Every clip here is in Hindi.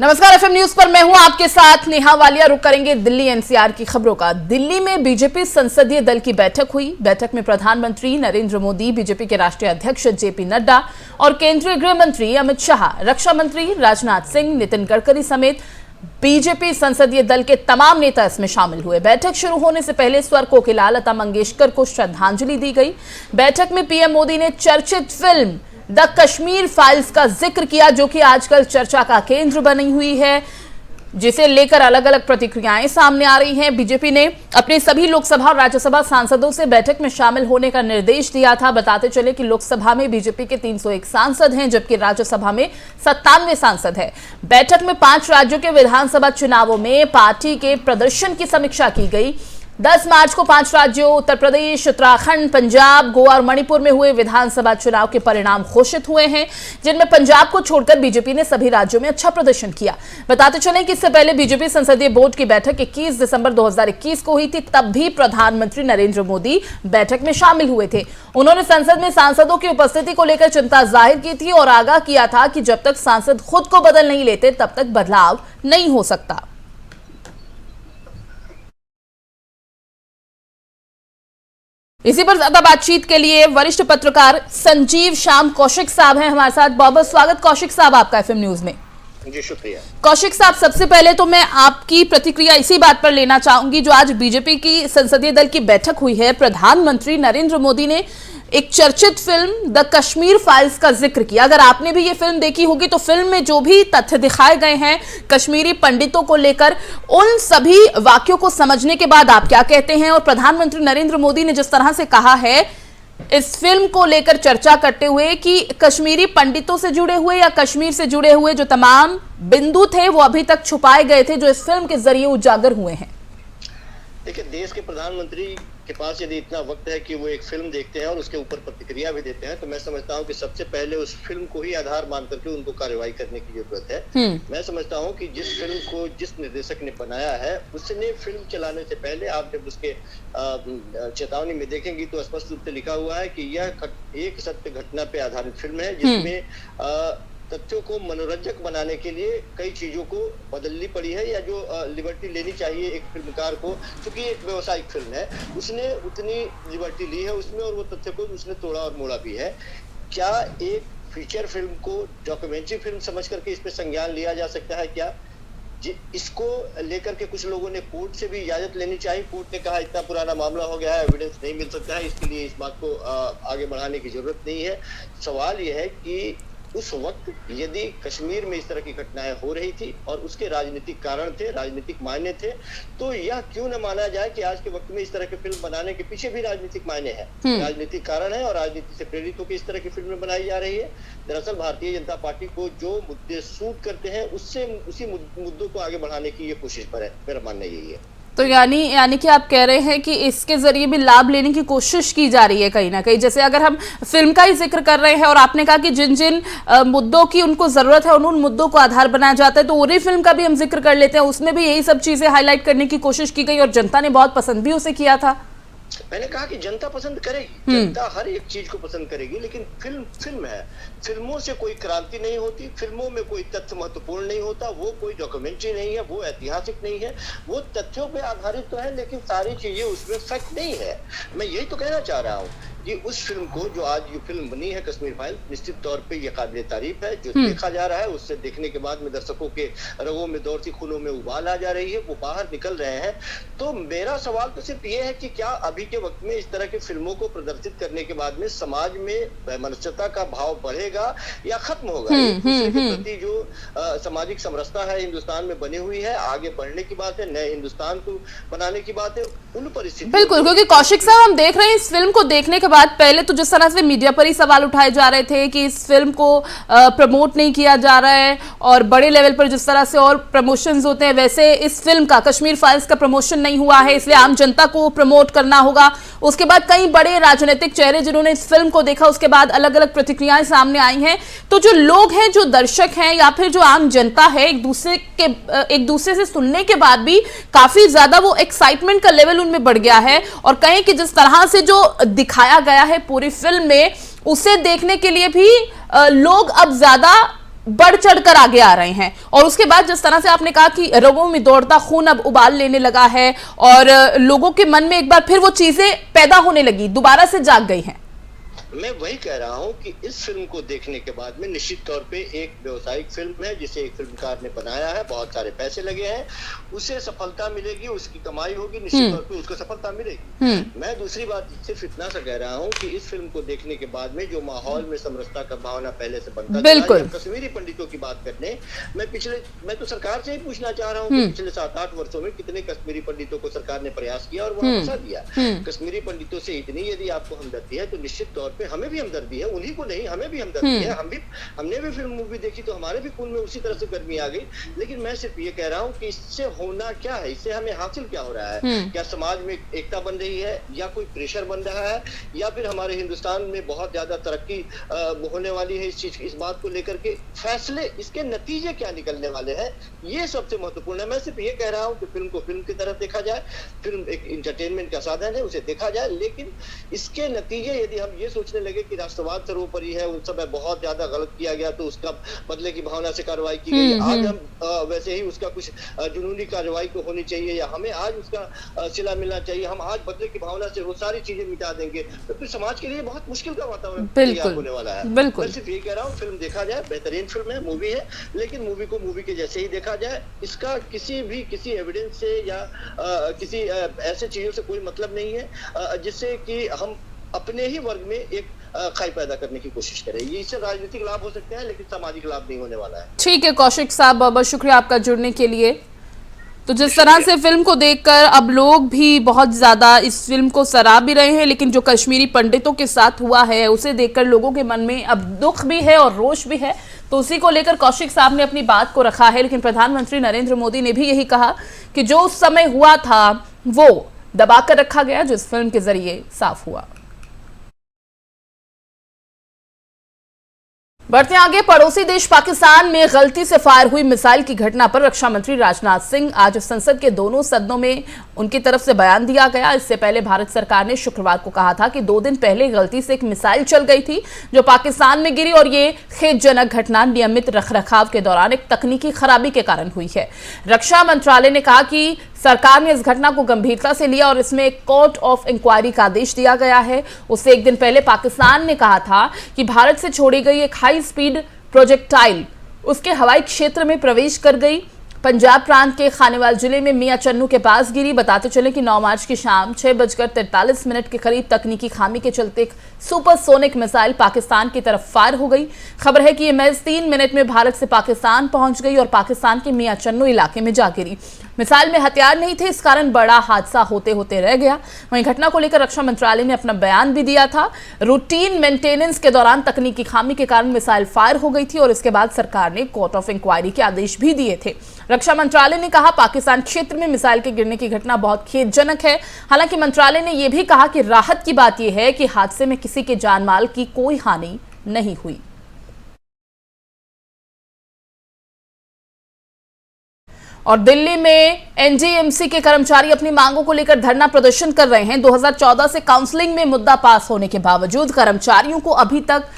नमस्कार, एफएम न्यूज पर मैं हूं आपके साथ नेहा वालिया। रुक करेंगे दिल्ली एनसीआर की खबरों का। दिल्ली में बीजेपी संसदीय दल की बैठक हुई। बैठक में प्रधानमंत्री नरेंद्र मोदी, बीजेपी के राष्ट्रीय अध्यक्ष जेपी नड्डा और केंद्रीय गृह मंत्री अमित शाह, रक्षा मंत्री राजनाथ सिंह, नितिन गडकरी समेत बीजेपी संसदीय दल के तमाम नेता इसमें शामिल हुए। बैठक शुरू होने से पहले स्वर कोकिला लता मंगेशकर को श्रद्धांजलि दी गई। बैठक में पीएम मोदी ने चर्चित फिल्म द कश्मीर फाइल्स का जिक्र किया, जो कि आजकल चर्चा का केंद्र बनी हुई है, जिसे लेकर अलग अलग प्रतिक्रियाएं सामने आ रही हैं। बीजेपी ने अपने सभी लोकसभा और राज्यसभा सांसदों से बैठक में शामिल होने का निर्देश दिया था। बताते चले कि लोकसभा में बीजेपी के 301 सांसद हैं, जबकि राज्यसभा में 97 सांसद हैं। बैठक में 5 राज्यों के विधानसभा चुनावों में पार्टी के प्रदर्शन की समीक्षा की गई। 10 मार्च को 5 राज्यों उत्तर प्रदेश, उत्तराखंड, पंजाब, गोवा और मणिपुर में हुए विधानसभा चुनाव के परिणाम घोषित हुए हैं, जिनमें पंजाब को छोड़कर बीजेपी ने सभी राज्यों में अच्छा प्रदर्शन किया। बताते चलें कि इससे पहले बीजेपी संसदीय बोर्ड की बैठक 21 दिसंबर 2021 को हुई थी। तब भी प्रधानमंत्री नरेंद्र मोदी बैठक में शामिल हुए थे। उन्होंने संसद में सांसदों की उपस्थिति को लेकर चिंता जाहिर की थी और आगाह किया था कि जब तक सांसद खुद को बदल नहीं लेते तब तक बदलाव नहीं हो सकता। इसी पर ज्यादा बातचीत के लिए वरिष्ठ पत्रकार संजीव श्याम कौशिक साहब हैं हमारे साथ। बहुत बहुत स्वागत कौशिक साहब आपका एफएम न्यूज में। जी शुक्रिया। कौशिक साहब, सबसे पहले तो मैं आपकी प्रतिक्रिया इसी बात पर लेना चाहूंगी, जो आज बीजेपी की संसदीय दल की बैठक हुई है। प्रधानमंत्री नरेंद्र मोदी ने एक चर्चित फिल्म द कश्मीर फाइल्स का जिक्र किया। अगर आपने भी ये फिल्म देखी होगी तो फिल्म में जो भी तथ्य दिखाए गए हैं कश्मीरी पंडितों को लेकर, उन सभी वाक्यों को समझने के बाद आप क्या कहते हैं? और प्रधानमंत्री नरेंद्र मोदी ने जिस तरह से कहा है इस फिल्म को लेकर चर्चा करते हुए कि कश्मीरी पंडितों से जुड़े हुए या कश्मीर से जुड़े हुए जो तमाम बिंदु थे वो अभी तक छुपाए गए थे, जो इस फिल्म के जरिए उजागर हुए हैं। देखिए, देश के प्रधानमंत्री के पास यदि इतना वक्त है कि वो एक फिल्म देखते हैं और उसके ऊपर प्रतिक्रिया भी देते हैं, तो मैं समझता हूं कि सबसे पहले उस फिल्म को ही आधार मान करके उनको कार्रवाई करने की जरूरत है। मैं समझता हूं कि जिस फिल्म को जिस निर्देशक ने बनाया है, उसने फिल्म चलाने से पहले, आप जब उसके चेतावनी में देखेंगी तो स्पष्ट रूप से लिखा हुआ है कि यह एक सत्य घटना पे आधारित फिल्म है, जिसमें तथ्यों को मनोरंजक बनाने के लिए कई चीजों को बदलनी पड़ी है, या जो लिबर्टी लेनी चाहिए एक फिल्मकार को, क्योंकि एक व्यावसायिक फिल्म है, उसने उतनी लिबर्टी ली है उसमें और वो तथ्य को उसने तोड़ा और मोड़ा भी है। क्या एक फीचर फिल्म को डॉक्यूमेंट्री फिल्म समझ करके इस पे संज्ञान लिया जा सकता है? क्या इसको लेकर के कुछ लोगों ने कोर्ट से भी इजाजत लेनी चाहिए? कोर्ट ने कहा इतना पुराना मामला हो गया है, एविडेंस नहीं मिल सकता है, इसके लिए इस बात को आगे बढ़ाने की जरूरत नहीं है। सवाल यह है कि उस वक्त यदि कश्मीर में इस तरह की घटनाएं हो रही थी और उसके राजनीतिक कारण थे, राजनीतिक मायने थे, तो यह क्यों न माना जाए कि आज के वक्त में इस तरह की फिल्म बनाने के पीछे भी राजनीतिक मायने हैं, राजनीतिक कारण है और राजनीति से प्रेरित होकर इस तरह की फिल्में बनाई जा रही है। दरअसल भारतीय जनता पार्टी को जो मुद्दे सूट करते हैं उसी मुद्दों को आगे बढ़ाने की ये कोशिश पर है। मेरा मानना यही है। तो यानी कि आप कह रहे हैं कि इसके जरिए भी लाभ लेने की कोशिश की जा रही है कहीं ना कहीं। जैसे अगर हम फिल्म का ही जिक्र कर रहे हैं और आपने कहा कि जिन जिन मुद्दों की उनको जरूरत है उन मुद्दों को आधार बनाया जाता है, तो उरी फिल्म का भी हम जिक्र कर लेते हैं। उसमें भी यही सब चीजें हाईलाइट करने की कोशिश की गई और जनता ने बहुत पसंद भी उसे किया था। मैंने कहा कि जनता पसंद करेगी, जनता हर एक चीज को पसंद करेगी, लेकिन फिल्म है। फिल्मों से कोई क्रांति नहीं होती, फिल्मों में कोई तथ्य महत्वपूर्ण नहीं होता, वो कोई डॉक्यूमेंट्री नहीं है, वो ऐतिहासिक नहीं है, वो तथ्यों पे आधारित तो है, लेकिन सारी चीजें उसमें फैक्ट नहीं है। मैं यही तो कहना चाह रहा हूँ कि उस फिल्म को, जो आज ये फिल्म बनी है कश्मीर फाइल, निश्चित तौर पे ये काबिल तारीफ है। जो देखा जा रहा है उससे देखने के बाद में दर्शकों के रगों में दौड़ती खूनों में उबाल आ जा रही है, वो बाहर निकल रहे हैं। तो मेरा सवाल तो सिर्फ ये है कि क्या अभी के वक्त में इस तरह की फिल्मों को प्रदर्शित करने के बाद में समाज में वैमनस्यता का भाव बढ़ेगा या खत्म होगा? दूसरे के प्रति जो सामाजिक समरसता है हिंदुस्तान में बनी हुई है, आगे बढ़ने की बात है, नए हिंदुस्तान को बनाने की बात है, उन परिस्थितियों। बिल्कुल, क्योंकि कौशिक साहब हम देख रहे हैं इस फिल्म को देखने के बाद पहले तो जिस तरह से मीडिया पर ही सवाल उठाए जा रहे थे कि इस फिल्म को प्रमोट नहीं किया जा रहा है, और बड़े लेवल पर जिस तरह से और प्रमोशंस होते हैं वैसे इस फिल्म का, कश्मीर फाइल्स का प्रमोशन नहीं हुआ है, इसलिए आम जनता को प्रमोट करना होगा। उसके बाद कई बड़े राजनीतिक चेहरे जिन्होंने इस फिल्म को देखा, उसके बाद अलग अलग प्रतिक्रियाएं सामने आई हैं। तो जो लोग हैं, जो दर्शक हैं या फिर जो आम जनता है, एक दूसरे से सुनने के बाद भी काफी ज्यादा वो एक्साइटमेंट का लेवल उनमें बढ़ गया है, और कहें कि जिस तरह से जो दिखाया गया है पूरी फिल्म में, उसे देखने के लिए भी लोग अब ज्यादा बढ़ चढ़कर आगे आ रहे हैं। और उसके बाद जिस तरह से आपने कहा कि रगों में दौड़ता खून अब उबाल लेने लगा है और लोगों के मन में एक बार फिर वो चीजें पैदा होने लगी, दोबारा से जाग गई हैं। मैं वही कह रहा हूं कि इस फिल्म को देखने के बाद में निश्चित तौर पे एक व्यावसायिक फिल्म है जिसे एक फिल्मकार ने बनाया है, बहुत सारे पैसे लगे हैं, उसे सफलता मिलेगी, उसकी कमाई होगी, निश्चित तौर पे उसको सफलता मिलेगी। मैं दूसरी बात सिर्फ इतना सा कह रहा हूं कि इस फिल्म को देखने के बाद में जो माहौल में समरसता का भावना पहले से बनता बिल्कुल कश्मीरी पंडितों की बात करने, मैं तो सरकार से ही पूछना चाह रहा हूँ कि पिछले 7-8 वर्षों में कितने कश्मीरी पंडितों को सरकार ने प्रयास किया और वहां फंसा दिया। कश्मीरी पंडितों से इतनी यदि आपको हमदर्दी है तो निश्चित तौर पे हमें भी हमदर्दी है, उन्हीं को नहीं हमें भी हमदर्दी है। हमने भी फिल्म मूवी देखी तो हमारे भी खून में उसी तरह से गर्मी आ गई। लेकिन मैं सिर्फ ये कह रहा हूँ कि इससे होना क्या है, इससे हमें हासिल क्या हो रहा है? क्या समाज में एकता बन रही है या कोई प्रेशर बन रहा है या फिर हमारे हिंदुस्तान में बहुत ज्यादा तरक्की होने वाली है इस बात को लेकर के फैसले, इसके नतीजे क्या निकलने वाले हैं, ये सबसे महत्वपूर्ण है। मैं सिर्फ ये कह रहा हूँ कि फिल्म को फिल्म की तरह देखा जाए, फिल्म एक इंटरटेनमेंट का साधन है, उसे देखा जाए, लेकिन इसके नतीजे यदि हम ये सोचने लगे कि राष्ट्रवाद सर्वोपरि है, उस समय बहुत ज्यादा गलत किया गया तो उसका बदले की भावना से कार्रवाई की गई, आज हम वैसे ही उसका कुछ जुनूनी कार्रवाई को होनी चाहिए या हमें आज उसका सिला मिलना चाहिए, हम आज बदले की भावना से वो सारी चीजें मिटा देंगे तो फिर समाज के लिए बहुत मुश्किल का वातावरण तैयार होने वाला है। मैं सिर्फ ये कह रहा हूँ फिल्म देखा जाए, बेहतरीन फिल्म है, मूवी है, लेकिन मूवी को मूवी के जैसे ही देखा जाए, इसका किसी एविडेंस से या किसी ऐसे चीजों से कोई मतलब नहीं है जिससे कि हम अपने ही वर्ग में एक खाई पैदा करने की कोशिश करें। ये इससे राजनीतिक लाभ हो सकते हैं लेकिन सामाजिक लाभ नहीं होने वाला है। ठीक है कौशिक साहब, बहुत बहुत शुक्रिया आपका जुड़ने के लिए। तो जिस तरह से फिल्म को देखकर अब लोग भी बहुत ज्यादा इस फिल्म को सराह भी रहे हैं, लेकिन जो कश्मीरी पंडितों के साथ हुआ है उसे देखकर लोगों के मन में अब दुख भी है और रोष भी है। तो उसी को लेकर कौशिक साहब ने अपनी बात को रखा है, लेकिन प्रधानमंत्री नरेंद्र मोदी ने भी यही कहा कि जो उस समय हुआ था वो दबाकर रखा गया, जो इस फिल्म के जरिए साफ हुआ। बढ़ते आगे, पड़ोसी देश पाकिस्तान में गलती से फायर हुई मिसाइल की घटना पर रक्षा मंत्री राजनाथ सिंह आज संसद के दोनों सदनों में उनकी तरफ से बयान दिया गया। इससे पहले भारत सरकार ने शुक्रवार को कहा था कि 2 दिन पहले गलती से एक मिसाइल चल गई थी जो पाकिस्तान में गिरी और ये खेदजनक घटना नियमित रखरखाव के दौरान एक तकनीकी खराबी के कारण हुई है। रक्षा मंत्रालय ने कहा कि सरकार ने इस घटना को गंभीरता से लिया और इसमें एक कोर्ट ऑफ इंक्वायरी का आदेश दिया गया है। उससे एक दिन पहले पाकिस्तान ने कहा था कि भारत से छोड़ी गई एक हाई स्पीड प्रोजेक्टाइल उसके हवाई क्षेत्र में प्रवेश कर गई। पंजाब प्रांत के खानेवाल जिले में मियां चन्नू के पास गिरी। बताते चले कि 9 मार्च की शाम 6:43 के करीब तकनीकी खामी के चलते एक सुपरसोनिक मिसाइल पाकिस्तान की तरफ फायर हो गई। खबर है कि यह महज 3 मिनट में भारत से पाकिस्तान पहुंच गई और पाकिस्तान के मियां चन्नू इलाके में जा गिरी। मिसाइल में हथियार नहीं थे, इस कारण बड़ा हादसा होते होते रह गया। वहीं घटना को लेकर रक्षा मंत्रालय ने अपना बयान भी दिया था। रूटीन मेंटेनेंस के दौरान तकनीकी खामी के कारण मिसाइल फायर हो गई थी और इसके बाद सरकार ने कोर्ट ऑफ इंक्वायरी के आदेश भी दिए थे। रक्षा मंत्रालय ने कहा पाकिस्तान क्षेत्र में मिसाइल के गिरने की घटना बहुत खेदजनक है। हालांकि मंत्रालय ने यह भी कहा कि राहत की बात यह है कि हादसे में किसी के जान माल की कोई हानि नहीं हुई। और दिल्ली में एनडीएमसी के कर्मचारी अपनी मांगों को लेकर धरना प्रदर्शन कर रहे हैं। 2014 से काउंसलिंग में मुद्दा पास होने के बावजूद कर्मचारियों को अभी तक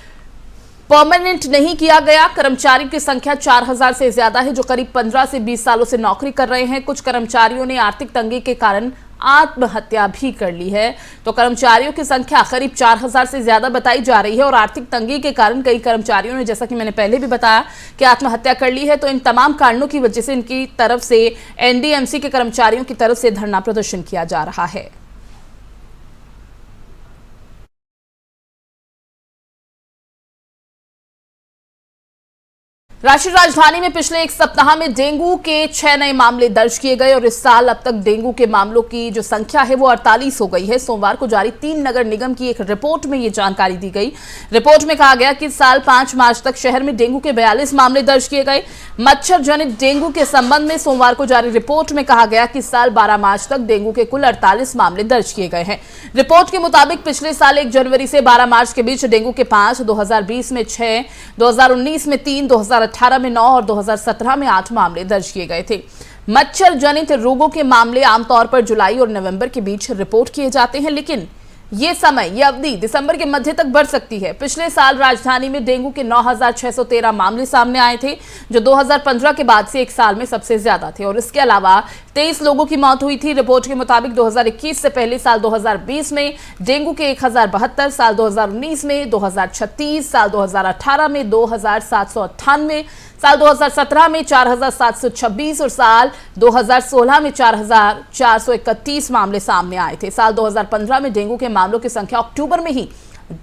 परमानेंट नहीं किया गया। कर्मचारियों की संख्या 4000 से ज्यादा है जो करीब 15 से 20 सालों से नौकरी कर रहे हैं। कुछ कर्मचारियों ने आर्थिक तंगी के कारण आत्महत्या भी कर ली है। तो कर्मचारियों की संख्या करीब 4000 से ज्यादा बताई जा रही है और आर्थिक तंगी के कारण कई कर्मचारियों ने, जैसा कि मैंने पहले भी बताया, कि आत्महत्या कर ली है। तो इन तमाम कारणों की वजह से इनकी तरफ से एनडीएमसी के कर्मचारियों की तरफ से धरना प्रदर्शन किया जा रहा है। राष्ट्रीय राजधानी में पिछले एक सप्ताह में डेंगू के 6 नए मामले दर्ज किए गए और इस साल अब तक डेंगू के मामलों की जो संख्या है वो 48 हो गई है। सोमवार को जारी 3 नगर निगम की एक रिपोर्ट में ये जानकारी दी गई। रिपोर्ट में कहा गया कि इस साल 5 मार्च तक शहर में डेंगू के 42 मामले दर्ज किए गए। मच्छर जनित डेंगू के संबंध में सोमवार को जारी रिपोर्ट में कहा गया कि इस साल 12 मार्च तक डेंगू के कुल 48 मामले दर्ज किए गए हैं। रिपोर्ट के मुताबिक पिछले साल 1 जनवरी से 12 मार्च के बीच डेंगू के 5, 2020 में 6, 2019 में 3, 2018 में 9 और 2017 में 8 मामले दर्ज किए गए थे। मच्छर जनित रोगों के मामले आमतौर पर जुलाई और नवंबर के बीच रिपोर्ट किए जाते हैं, लेकिन ये समय, ये अवधि दिसंबर के मध्य तक बढ़ सकती है। पिछले साल राजधानी में डेंगू के 9,613 मामले सामने आए थे, जो 2015 के बाद से एक साल में सबसे ज्यादा थे। और इसके अलावा 23 लोगों की मौत हुई थी। रिपोर्ट के मुताबिक 2021 से पहले साल 2020 में डेंगू के 1072, साल 2019 में 2036, साल 2018 में 2798, साल 2017 में 4726 और साल 2016 में 4431 मामले सामने आए थे। साल 2015 में डेंगू के मामलों की संख्या अक्टूबर में ही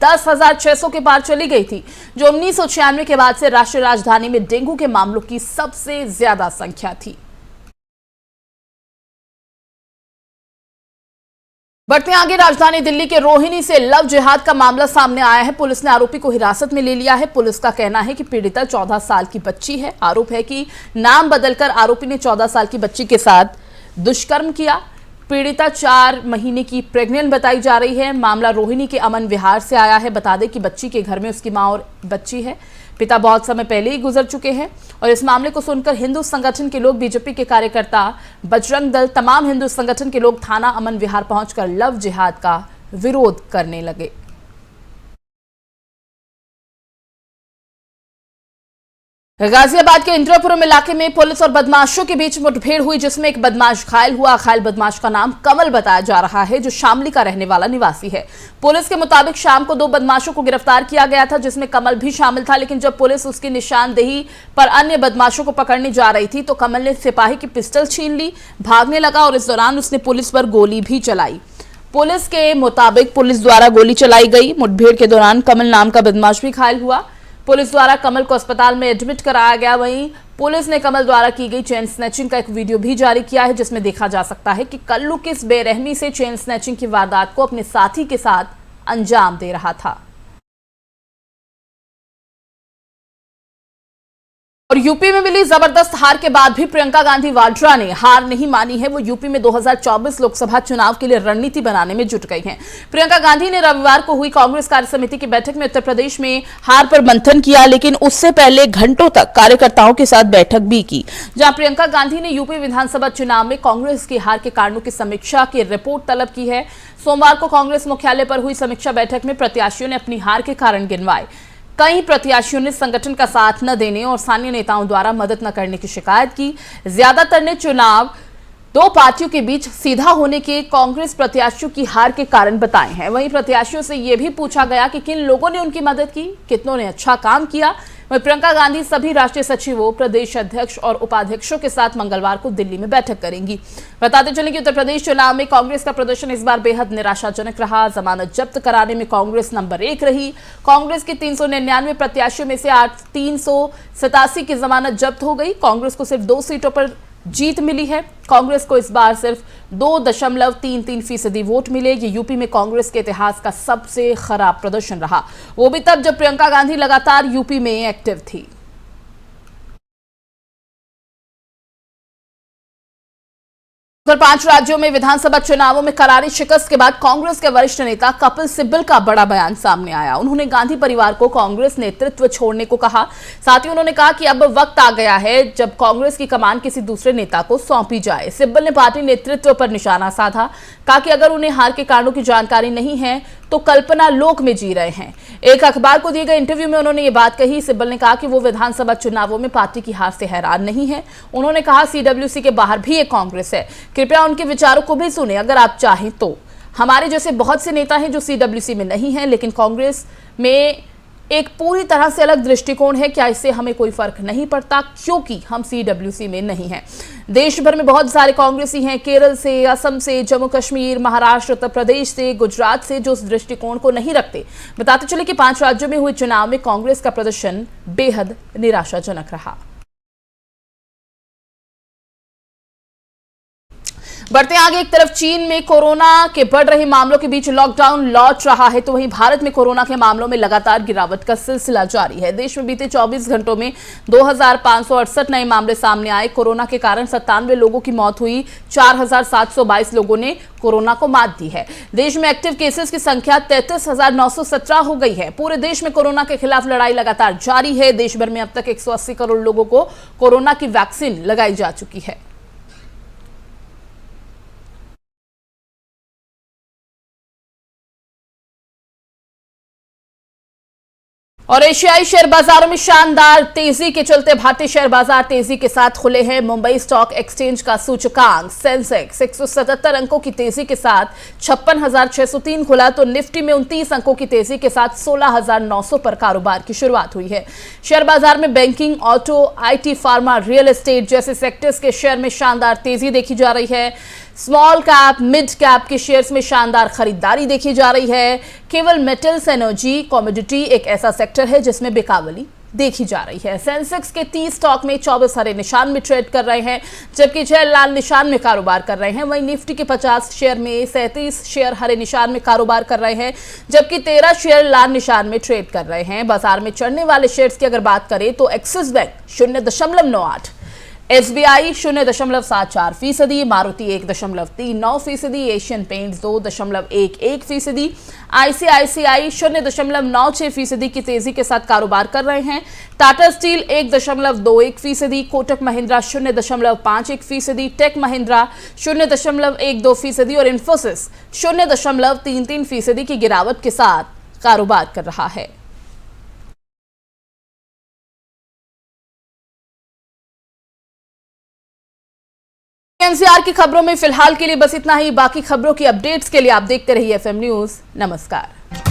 10,600 के पार चली गई थी, जो 1996 के बाद से राष्ट्रीय राजधानी में डेंगू के मामलों की सबसे ज्यादा संख्या थी। बढ़ते आगे, राजधानी दिल्ली के रोहिणी से लव जिहाद का मामला सामने आया है। पुलिस ने आरोपी को हिरासत में ले लिया है। पुलिस का कहना है कि पीड़िता 14 साल की बच्ची है। आरोप है कि नाम बदलकर आरोपी ने 14 साल की बच्ची के साथ दुष्कर्म किया। पीड़िता 4 महीने की प्रेग्नेंट बताई जा रही है। मामला रोहिणी के अमन विहार से आया है। बता दें कि बच्ची के घर में उसकी मां और बच्ची है। पिता बहुत समय पहले ही गुजर चुके हैं और इस मामले को सुनकर हिंदू संगठन के लोग, बीजेपी के कार्यकर्ता, बजरंग दल, तमाम हिंदू संगठन के लोग थाना अमन विहार पहुंचकर लव जिहाद का विरोध करने लगे। गाजियाबाद के इंद्रपुरम इलाके में पुलिस और बदमाशों के बीच मुठभेड़ हुई, जिसमें एक बदमाश घायल हुआ। घायल बदमाश का नाम कमल बताया जा रहा है, जो शामली का रहने वाला निवासी है। पुलिस के मुताबिक शाम को 2 बदमाशों को गिरफ्तार किया गया था, जिसमें कमल भी शामिल था। लेकिन जब पुलिस उसकी निशानदेही पर अन्य बदमाशों को पकड़ने जा रही थी तो कमल ने सिपाही की पिस्टल छीन ली, भागने लगा और इस दौरान उसने पुलिस पर गोली भी चलाई। पुलिस के मुताबिक पुलिस द्वारा गोली चलाई गई। मुठभेड़ के दौरान कमल नाम का बदमाश भी घायल हुआ। पुलिस द्वारा कमल को अस्पताल में एडमिट कराया गया। वहीं पुलिस ने कमल द्वारा की गई चेन स्नैचिंग का एक वीडियो भी जारी किया है, जिसमें देखा जा सकता है कि कल्लू किस बेरहमी से चेन स्नैचिंग की वारदात को अपने साथी के साथ अंजाम दे रहा था। और यूपी में मिली जबरदस्त हार के बाद भी प्रियंका गांधी वाड्रा ने हार नहीं मानी है। वो यूपी में 2024 लोकसभा चुनाव के लिए रणनीति बनाने में जुट गई हैं। प्रियंका गांधी ने रविवार को हुई कांग्रेस कार्य समिति की बैठक में उत्तर प्रदेश में हार पर मंथन किया, लेकिन उससे पहले घंटों तक कार्यकर्ताओं के साथ बैठक भी की, जहां प्रियंका गांधी ने यूपी विधानसभा चुनाव में कांग्रेस की हार के कारणों की समीक्षा की रिपोर्ट तलब की है। सोमवार को कांग्रेस मुख्यालय पर हुई समीक्षा बैठक में प्रत्याशियों ने अपनी हार के कारण गिनवाए। कई प्रत्याशियों ने संगठन का साथ न देने और स्थानीय नेताओं द्वारा मदद न करने की शिकायत की। ज्यादातर ने चुनाव 2 पार्टियों के बीच सीधा होने के कांग्रेस प्रत्याशियों की हार के कारण बताए हैं। वहीं प्रत्याशियों से यह भी पूछा गया कि किन लोगों ने उनकी मदद की, कितनों ने अच्छा काम किया। वहीं प्रियंका गांधी सभी राष्ट्रीय सचिवों, प्रदेश अध्यक्ष और उपाध्यक्षों के साथ मंगलवार को दिल्ली में बैठक करेंगी। बताते चलें कि उत्तर प्रदेश चुनाव में कांग्रेस का प्रदर्शन इस बार बेहद निराशाजनक रहा। जमानत जब्त कराने में कांग्रेस नंबर 1 रही। कांग्रेस के 399 प्रत्याशियों में से 387 की जमानत जब्त हो गई। कांग्रेस को सिर्फ 2 सीटों पर जीत मिली है। कांग्रेस को इस बार सिर्फ 2.33% वोट मिले। ये यूपी में कांग्रेस के इतिहास का सबसे खराब प्रदर्शन रहा, वो भी तब जब प्रियंका गांधी लगातार यूपी में एक्टिव थी। उत्तर 5 राज्यों में विधानसभा चुनावों में करारी शिकस्त के बाद कांग्रेस के वरिष्ठ नेता कपिल सिब्बल का बड़ा बयान सामने आया। उन्होंने गांधी परिवार को कांग्रेस नेतृत्व छोड़ने को कहा। साथ ही उन्होंने कहा कि अब वक्त आ गया है जब कांग्रेस की कमान किसी दूसरे नेता को सौंपी जाए। सिब्बल ने पार्टी नेतृत्व पर निशाना साधा, कहा कि अगर उन्हें हार के कारणों की जानकारी नहीं है तो कल्पना लोक में जी रहे हैं। एक अखबार को दिए गए इंटरव्यू में उन्होंने ये बात कही। सिब्बल ने कहा कि वो विधानसभा चुनावों में पार्टी की हार से हैरान नहीं है। उन्होंने कहा सीडब्ल्यूसी के बाहर भी एक कांग्रेस है, कृपया उनके विचारों को भी सुने अगर आप चाहें तो। हमारे जैसे बहुत से नेता हैं जो सीडब्ल्यूसी में नहीं है, लेकिन कांग्रेस में एक पूरी तरह से अलग दृष्टिकोण है। क्या इससे हमें कोई फर्क नहीं पड़ता क्योंकि हम सीडब्ल्यूसी में नहीं हैं। देश भर में बहुत सारे कांग्रेसी हैं, केरल से, असम से, जम्मू कश्मीर, महाराष्ट्र, उत्तर प्रदेश से, गुजरात से, जो उस दृष्टिकोण को नहीं रखते। बताते चले कि 5 राज्यों में हुए चुनाव में कांग्रेस का प्रदर्शन बेहद निराशाजनक रहा। बढ़ते आगे, एक तरफ चीन में कोरोना के बढ़ रहे मामलों के बीच लॉकडाउन लौट रहा है, तो वहीं भारत में कोरोना के मामलों में लगातार गिरावट का सिलसिला जारी है। देश में बीते 24 घंटों में 2568 नए मामले सामने आए। कोरोना के कारण 97 लोगों की मौत हुई। 4722 लोगों ने कोरोना को मात दी है। देश में एक्टिव केसेस की संख्या 33,917 हो गई है। पूरे देश में कोरोना के खिलाफ लड़ाई लगातार जारी है। देश भर में अब तक 180 करोड़ लोगों को कोरोना की वैक्सीन लगाई जा चुकी है। और एशियाई शेयर बाजारों में शानदार तेजी के चलते भारतीय शेयर बाजार तेजी के साथ खुले हैं। मुंबई स्टॉक एक्सचेंज का सूचकांक सेंसेक्स 177 अंकों की तेजी के साथ 56,603 खुला, तो निफ्टी में 29 अंकों की तेजी के साथ 16,900 पर कारोबार की शुरुआत हुई है। शेयर बाजार में banking, auto, IT, pharma, real estate जैसे सेक्टर्स के शेयर में शानदार तेजी देखी जा रही है। स्मॉल कैप, मिड कैप के शेयर्स में शानदार खरीदारी देखी जा रही है। केवल मेटल्स, एनर्जी, कमोडिटी एक ऐसा सेक्टर है जिसमें बिकावली देखी जा रही है। सेंसेक्स के 30 स्टॉक में 24 हरे निशान में ट्रेड कर रहे हैं, जबकि 6 लाल निशान में कारोबार कर रहे हैं। वहीं निफ्टी के 50 शेयर में 37 शेयर हरे निशान में कारोबार कर रहे हैं, जबकि 13 शेयर लाल निशान में ट्रेड कर रहे हैं। बाजार में चढ़ने वाले शेयर्स की अगर बात करें तो axis bank 0.98, SBI 0.74%, Maruti 1.39%, Asian paints 2.11%, ICICI 0.96% की तेजी के साथ कारोबार कर रहे हैं। टाटा स्टील 1.21%, कोटक महिंद्रा 0.51%, टेक महिंद्रा 0.12% और इन्फोसिस 0.33% की गिरावट के साथ कारोबार कर रहा है। एनसीआर की खबरों में फिलहाल के लिए बस इतना ही। बाकी खबरों की अपडेट्स के लिए आप देखते रहिए FM न्यूज। नमस्कार।